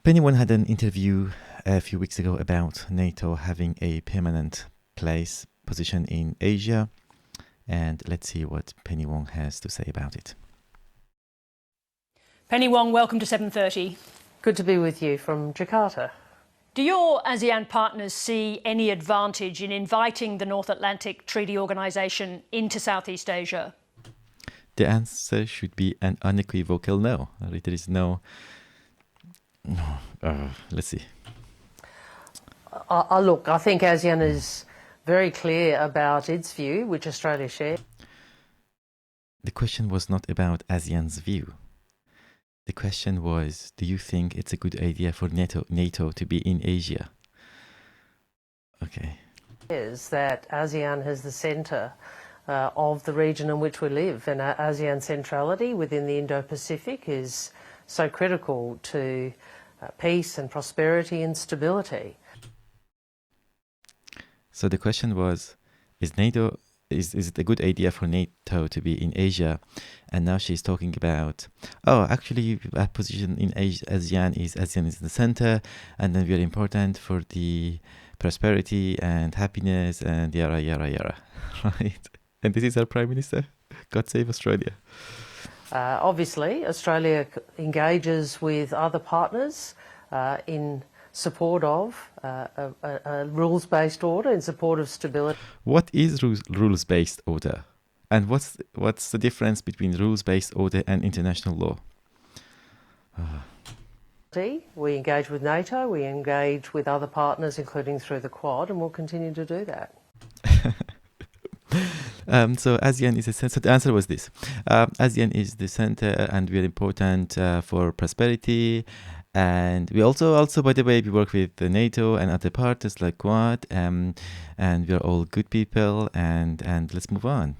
Penny Wong had an interview a few weeks ago about NATO having a permanent position in Asia, and let's see what Penny Wong has to say about it. Penny Wong, welcome to 7:30. Good to be with you from Jakarta. Do your ASEAN partners see any advantage in inviting the North Atlantic Treaty Organisation into Southeast Asia? The answer should be an unequivocal no. There is no. Let's see. Look, I think ASEAN is very clear about its view, which Australia shares. The question was not about ASEAN's view. The question was, do you think it's a good idea for NATO to be in Asia? Okay. Is that ASEAN is the centre of the region in which we live, and ASEAN centrality within the Indo-Pacific is so critical to peace and prosperity and stability. So the question was, is it a good idea for NATO to be in Asia? And now she's talking about, actually our position in ASEAN is the center, and then we are important for the prosperity and happiness and yara, yara, yara, right? And this is our Prime Minister. God save Australia. Obviously, Australia engages with other partners in support of a rules-based order, in support of stability. What is rules-based order? And what's the difference between rules-based order and international law? We engage with NATO, we engage with other partners, including through the Quad, and we'll continue to do that. So ASEAN is the center. So the answer was this. ASEAN is the center, and we are important for prosperity. And we also, by the way, we work with the NATO and other partners like Quad, and we are all good people, and let's move on.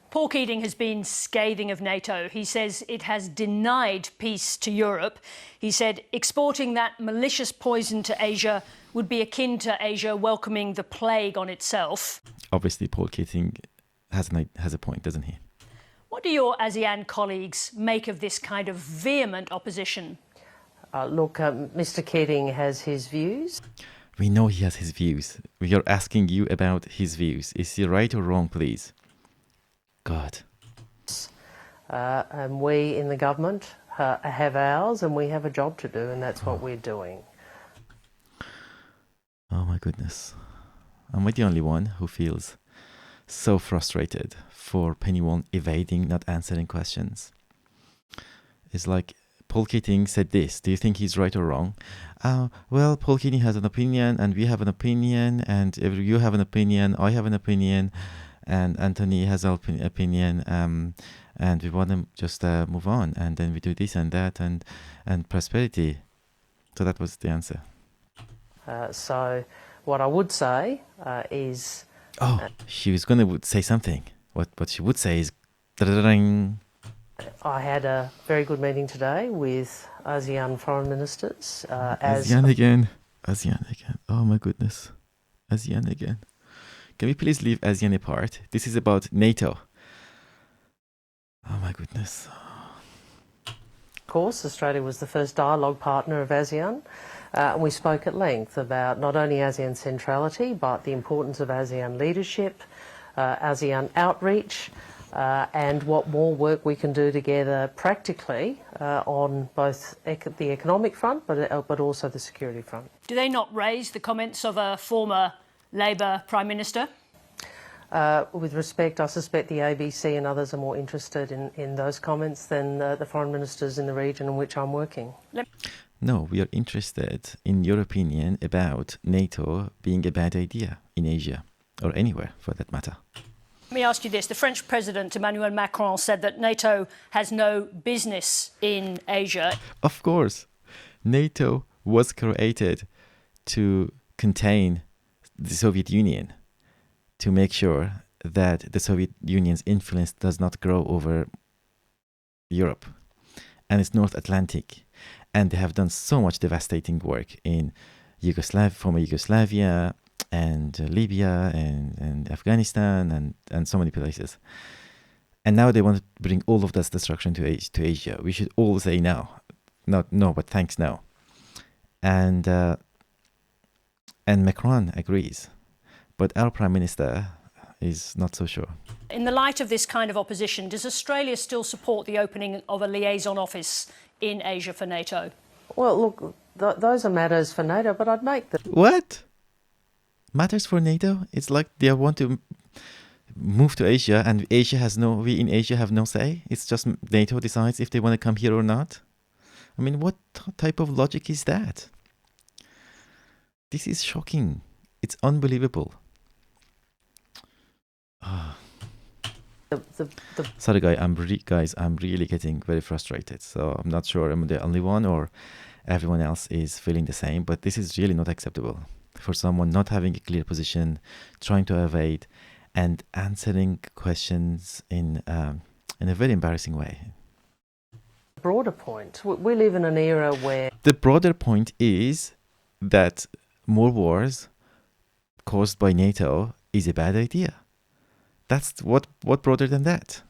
Paul Keating has been scathing of NATO. He says it has denied peace to Europe. He said exporting that malicious poison to Asia would be akin to Asia welcoming the plague on itself. Obviously, Paul Keating has a point, doesn't he? What do your ASEAN colleagues make of this kind of vehement opposition? Look, Mr. Keating has his views. We know he has his views. We are asking you about his views. Is he right or wrong, please? God. And we in the government have ours, and we have a job to do, and that's what we're doing. Oh my goodness. Am I the only one who feels so frustrated for Penny Wong evading, not answering questions? It's like Paul Keating said this. Do you think he's right or wrong? Well, Paul Keating has an opinion, and we have an opinion, and if you have an opinion, I have an opinion, and Anthony has an opinion, and we want to just move on, and then we do this and that, and prosperity. So that was the answer. So what I would say is... she was going to say something. What she would say is... I had a very good meeting today with ASEAN foreign ministers. ASEAN again. Oh my goodness. ASEAN again. Can we please leave ASEAN apart? This is about NATO. Oh my goodness. Of course, Australia was the first dialogue partner of ASEAN. We spoke at length about not only ASEAN centrality, but the importance of ASEAN leadership, ASEAN outreach, and what more work we can do together practically on both the economic front, but also the security front. Do they not raise the comments of a former Labor Prime Minister? With respect, I suspect the ABC and others are more interested in those comments than the foreign ministers in the region in which I'm working. No, we are interested in your opinion about NATO being a bad idea in Asia, or anywhere for that matter. Let me ask you this. The French President Emmanuel Macron said that NATO has no business in Asia. Of course. NATO was created to contain the Soviet Union, to make sure that the Soviet Union's influence does not grow over Europe and its North Atlantic. And they have done so much devastating work in former Yugoslavia, and Libya, and Afghanistan, and so many places. And now they want to bring all of that destruction to Asia. We should all say no. not no, but thanks no. And Macron agrees, but our Prime Minister is not so sure. In the light of this kind of opposition, does Australia still support the opening of a liaison office in Asia for NATO? Well, look, those are matters for NATO, but I'd make the... What? Matters for NATO? It's like they want to move to Asia, and we in Asia have no say. It's just NATO decides if they want to come here or not. I mean, what type of logic is that? This is shocking. It's unbelievable. Sorry, guys, I'm really getting very frustrated. So I'm not sure I'm the only one or everyone else is feeling the same, but this is really not acceptable for someone not having a clear position, trying to evade and answering questions in a very embarrassing way. Broader point. We live in an era where... The broader point is that more wars caused by NATO is a bad idea. That's what broader than that?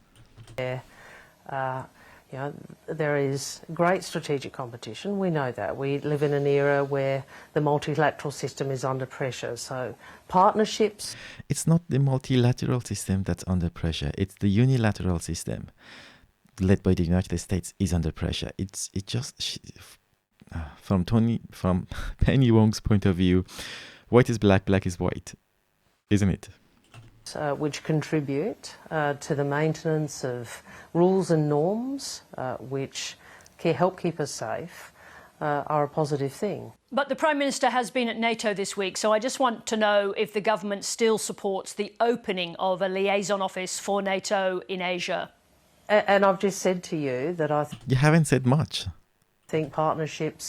There is great strategic competition. We know that. We live in an era where the multilateral system is under pressure. So partnerships... It's not the multilateral system that's under pressure. It's the unilateral system led by the United States is under pressure. From Penny Wong's point of view, white is black, black is white, isn't it? Which contribute to the maintenance of rules and norms which help keep us safe are a positive thing. But the Prime Minister has been at NATO this week, so I just want to know if the government still supports the opening of a liaison office for NATO in Asia. And I've just said to you that You haven't said much. think partnerships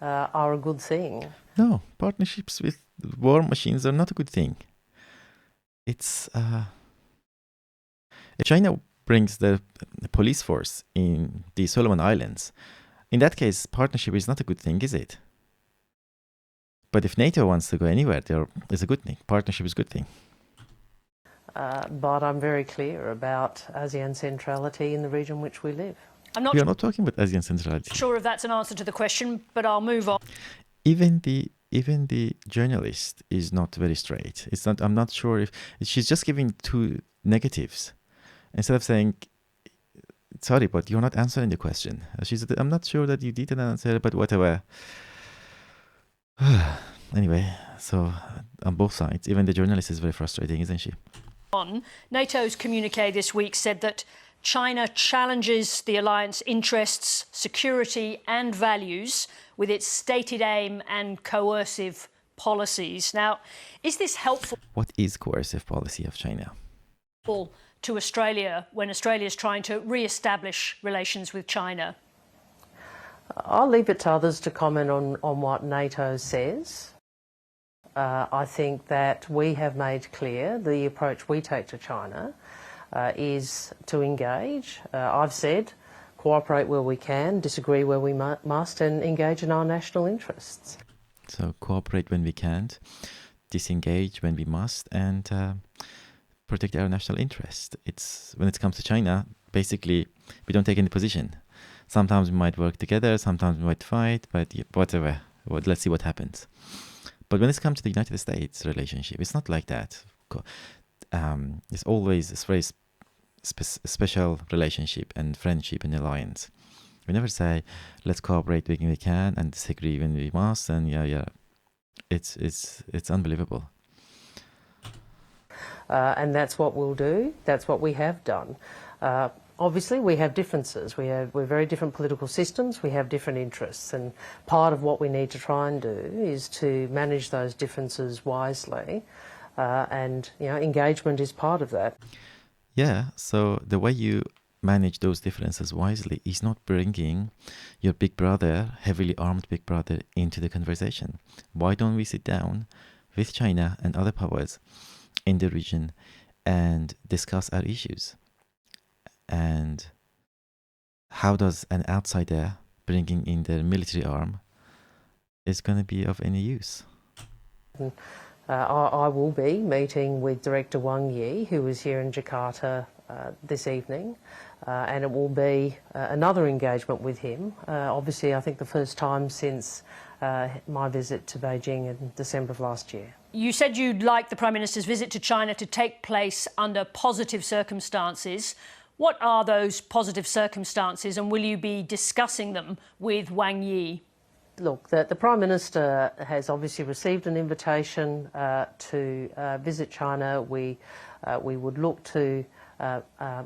are a good thing. No, partnerships with war machines are not a good thing. It's if China brings the police force in the Solomon Islands, in that case, partnership is not a good thing, is it? But if NATO wants to go anywhere, it's a good thing. Partnership is a good thing. But I'm very clear about ASEAN centrality in the region in which we live. We are not talking about ASEAN centrality. Sure if that's an answer to the question, but I'll move on. Even the journalist is not very straight. It's not. I'm not sure if she's just giving two negatives instead of saying, "Sorry, but you're not answering the question." She said, "I'm not sure that you didn't answer, but whatever." Anyway, so on both sides, even the journalist is very frustrating, isn't she? NATO's communique this week said that China challenges the alliance interests, security and values with its stated aim and coercive policies. Now, is this helpful? What is coercive policy of China? To Australia when Australia is trying to re-establish relations with China? I'll leave it to others to comment on what NATO says. I think that we have made clear the approach we take to China is to engage. I've said cooperate where we can, disagree where we must, and engage in our national interests. So cooperate when we can't, disengage when we must, and protect our national interest. It's when it comes to China, basically, we don't take any position. Sometimes we might work together, sometimes we might fight, but whatever. Let's see what happens. But when it comes to the United States relationship, it's not like that. It's always a very special relationship and friendship and alliance. We never say, let's cooperate when we can and disagree when we must, and it's unbelievable. And that's what we'll do. That's what we have done. Obviously, we have differences. We're very different political systems. We have different interests, and part of what we need to try and do is to manage those differences wisely. And engagement is part of that. Yeah. So the way you manage those differences wisely is not bringing your big brother, heavily armed big brother, into the conversation. Why don't we sit down with China and other powers in the region and discuss our issues? And how does an outsider bringing in their military arm is going to be of any use? I will be meeting with Director Wong, who is here in Jakarta this evening, and it will be another engagement with him. Obviously, I think the first time since my visit to Beijing in December of last year. You said you'd like the Prime Minister's visit to China to take place under positive circumstances. What are those positive circumstances, and will you be discussing them with Wang Yi? Look, the Prime Minister has obviously received an invitation to visit China. We would look to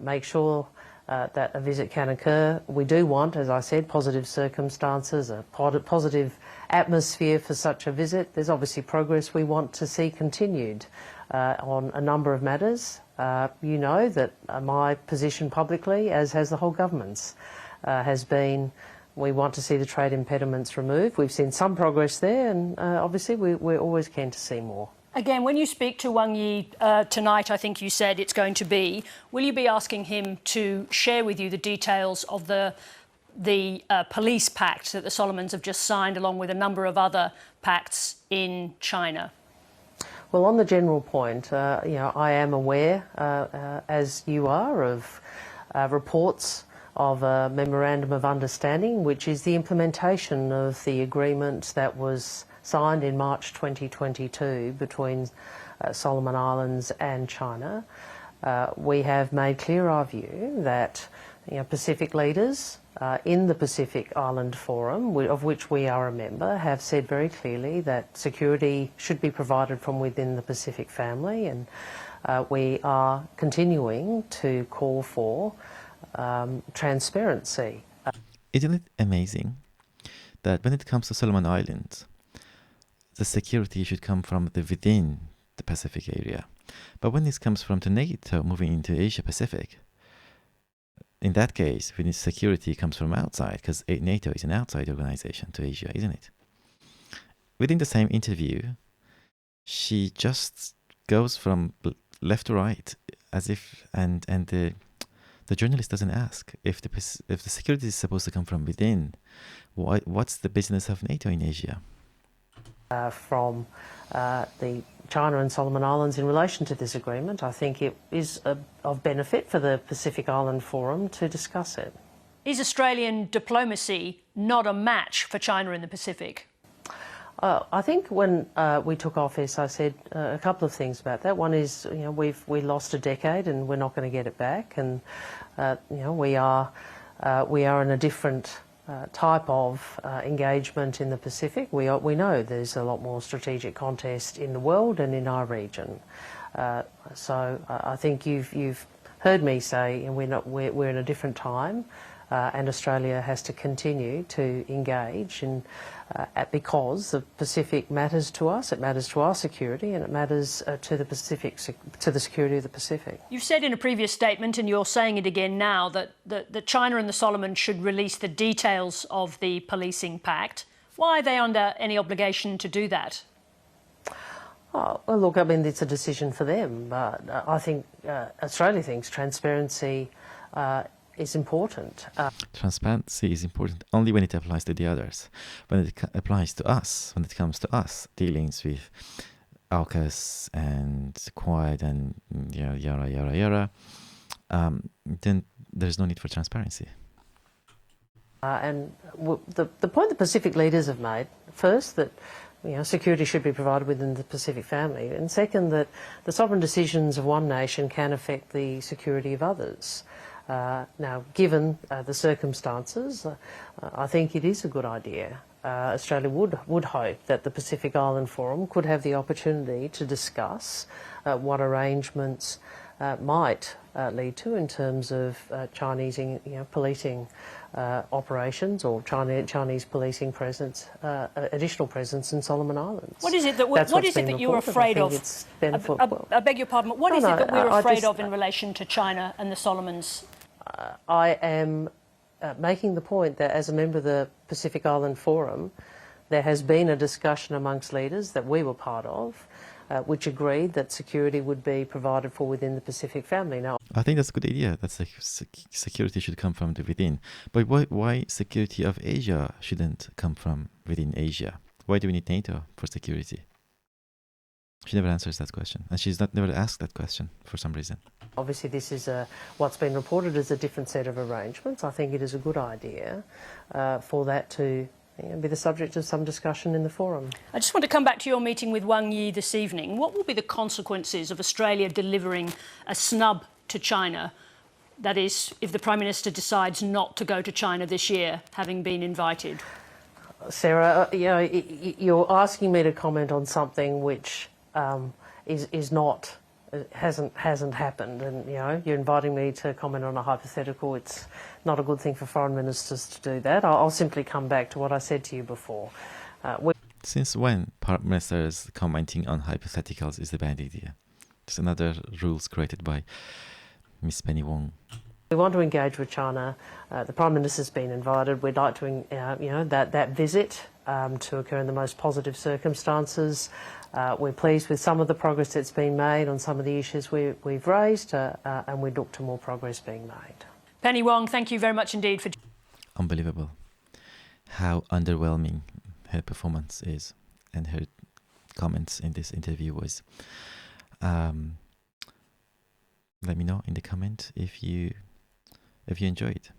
make sure that a visit can occur. We do want, as I said, positive circumstances, a positive atmosphere for such a visit. There's obviously progress we want to see continued on a number of matters. You know that my position publicly, as has the whole government's, has been we want to see the trade impediments removed. We've seen some progress there, and obviously we're always keen to see more. Again, when you speak to Wang Yi tonight, I think you said it's going to be, will you be asking him to share with you the details of the police pact that the Solomons have just signed, along with a number of other pacts in China? Well, on the general point, I am aware, as you are, of reports of a memorandum of understanding, which is the implementation of the agreement that was signed in March 2022 between Solomon Islands and China. We have made clear our view that Pacific leaders in the Pacific Island Forum, of which we are a member, have said very clearly that security should be provided from within the Pacific family, and we are continuing to call for transparency. Isn't it amazing that when it comes to Solomon Islands, the security should come from within the Pacific area, but when it comes from the NATO moving into Asia Pacific, in that case, when security comes from outside, because NATO is an outside organization to Asia, isn't it? Within the same interview, she just goes from left to right, as if, and the journalist doesn't ask if the security is supposed to come from within. What's the business of NATO in Asia? From the China and Solomon Islands in relation to this agreement, I think it is of benefit for the Pacific Island Forum to discuss it. Is Australian diplomacy not a match for China in the Pacific? I think when we took office, I said a couple of things about that. One is, we lost a decade and we're not going to get it back, and we are in a different type of engagement in the Pacific. We know there's a lot more strategic contest in the world and in our region. So I think you've heard me say we're in a different time, and Australia has to continue to engage because the Pacific matters to us. It matters to our security, and it matters to the security of the Pacific. You've said in a previous statement, and you're saying it again now, that China and the Solomons should release the details of the policing pact. Why are they under any obligation to do that? Oh, well, look, I mean, it's a decision for them, but I think Australia thinks transparency is important. Transparency is important only when it applies to the others. When it applies to us, when it comes to us, dealings with AUKUS and Quad and yara, then there's no need for transparency. And the point the Pacific leaders have made, first, that security should be provided within the Pacific family, and second, that the sovereign decisions of one nation can affect the security of others. Now, given the circumstances, I think it is a good idea. Australia would hope that the Pacific Island Forum could have the opportunity to discuss what arrangements might lead to in terms of Chinese policing operations, or Chinese policing presence, additional presence in Solomon Islands. What is it that you're afraid of? I beg your pardon, but what is it that we're afraid of in relation to China and the Solomons? I am making the point that as a member of the Pacific Island Forum, there has been a discussion amongst leaders that we were part of, which agreed that security would be provided for within the Pacific family. Now, I think that's a good idea. That security should come from within. But why security of Asia shouldn't come from within Asia? Why do we need NATO for security? She never answers that question, and she's not never asked that question for some reason. Obviously, this is what's been reported as a different set of arrangements. I think it is a good idea for that to be the subject of some discussion in the forum. I just want to come back to your meeting with Wang Yi this evening. What will be the consequences of Australia delivering a snub to China? That is, if the Prime Minister decides not to go to China this year, having been invited. Sarah, you're asking me to comment on something which is not, hasn't happened, and you're inviting me to comment on a hypothetical. It's not a good thing for foreign ministers to do that. I'll simply come back to what I said to you before. Since when Prime Ministers commenting on hypotheticals is a bad idea? It's another rules created by Miss Penny Wong. We want to engage with China. The Prime Minister's been invited. We'd like to, that visit to occur in the most positive circumstances. We're pleased with some of the progress that's been made on some of the issues we've raised, and we look to more progress being made. Penny Wong, thank you very much indeed for... Unbelievable how underwhelming her performance is, and her comments in this interview was. Let me know in the comment if you enjoyed,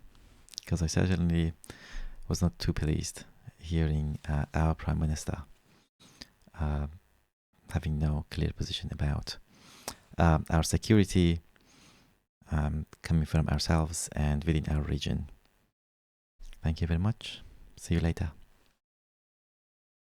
because I certainly was not too pleased hearing our Prime Minister having no clear position about our security coming from ourselves and within our region. Thank you very much. See you later.